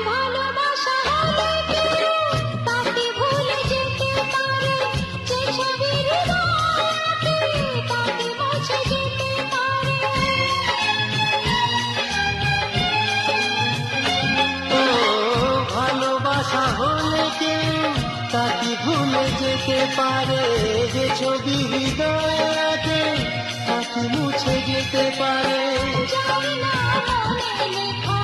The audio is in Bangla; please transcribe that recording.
ভালোবাসা হলে কেউ তাকে ভুলে যেতে পারে, যে ছবি হৃদয়ে তাকে মুছে যেতে পারে। ও ভালোবাসা হলে কেউ তাকে ভুলে যেতে পারে, যে ছবি হৃদয়ে তাকে মুছে যেতে পারে। জানি না মনে লেখা